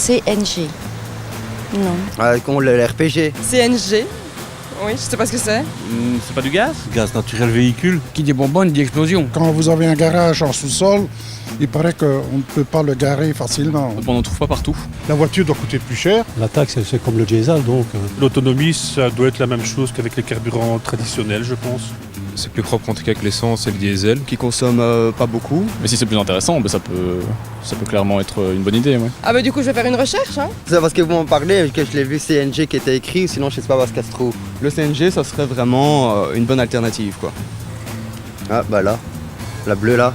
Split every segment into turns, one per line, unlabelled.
CNG. Non.
Le RPG.
CNG. Oui, je sais pas ce que c'est.
C'est pas du gaz?
Gaz naturel véhicule.
Qui dit bonbonne dit explosion.
Quand vous avez un garage en sous-sol, il paraît qu'on ne peut pas le garer facilement.
On n'en trouve pas partout.
La voiture doit coûter plus cher.
La taxe, c'est comme le diesel, donc.
L'autonomie, ça doit être la même chose qu'avec les carburants traditionnels, je pense.
C'est plus propre en tout cas que l'essence et le diesel.
Qui consomme pas beaucoup.
Mais si c'est plus intéressant, ça peut clairement être une bonne idée. Ouais.
Ah bah du coup je vais faire une recherche. Hein.
C'est parce que vous m'en parlez que je l'ai vu CNG qui était écrit, sinon je sais pas où ça se trouve. Le CNG, ça serait vraiment une bonne alternative, quoi. Ah bah là, la bleue là.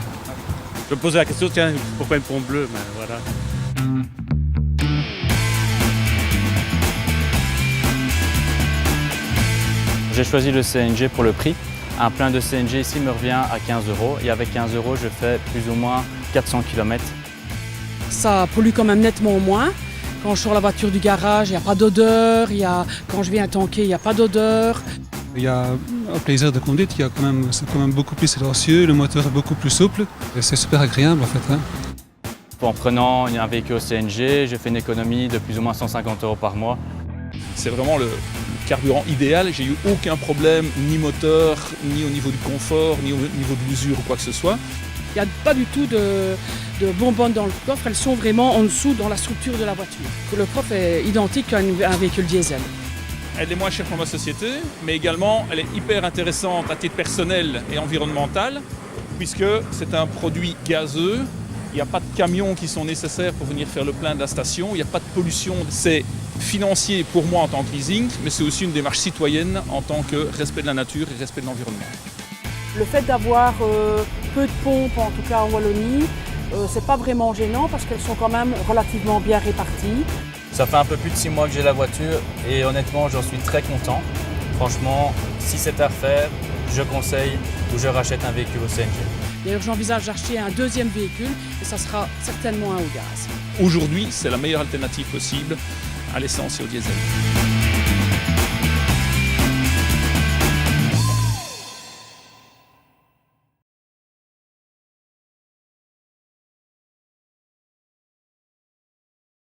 Je me posais la question, tiens, pourquoi une pompe bleue? Ben, voilà.
J'ai choisi le CNG pour le prix. Un plein de CNG ici me revient à 15 € et avec 15 € je fais plus ou moins 400 km.
Ça pollue quand même nettement moins. Quand je sors la voiture du garage, il n'y a pas d'odeur. Quand je viens tanker, il n'y a pas d'odeur.
Il y a un plaisir de conduite, c'est quand même beaucoup plus silencieux, le moteur est beaucoup plus souple et c'est super agréable en fait. Hein.
En prenant un véhicule CNG, j'ai fait une économie de plus ou moins 150 € par mois.
C'est vraiment le carburant idéal. J'ai eu aucun problème, ni moteur, ni au niveau du confort, ni au niveau de l'usure ou quoi que ce soit.
Il n'y a pas du tout de bonbonnes dans le coffre, elles sont vraiment en dessous dans la structure de la voiture. Le coffre est identique à un véhicule diesel.
Elle est moins chère pour ma société, mais également elle est hyper intéressante à titre personnel et environnemental, puisque c'est un produit gazeux. Il n'y a pas de camions qui sont nécessaires pour venir faire le plein de la station, il n'y a pas de pollution. C'est financier pour moi en tant que leasing, mais c'est aussi une démarche citoyenne en tant que respect de la nature et respect de l'environnement.
Le fait d'avoir peu de pompes, en tout cas en Wallonie, c'est pas vraiment gênant parce qu'elles sont quand même relativement bien réparties.
Ça fait un peu plus de 6 mois que j'ai la voiture et honnêtement j'en suis très content. Franchement, si c'est à refaire, je conseille ou je rachète un véhicule au CNG.
D'ailleurs j'envisage d'acheter un deuxième véhicule et ça sera certainement un au gaz.
Aujourd'hui, c'est la meilleure alternative possible à l'essence et au diesel.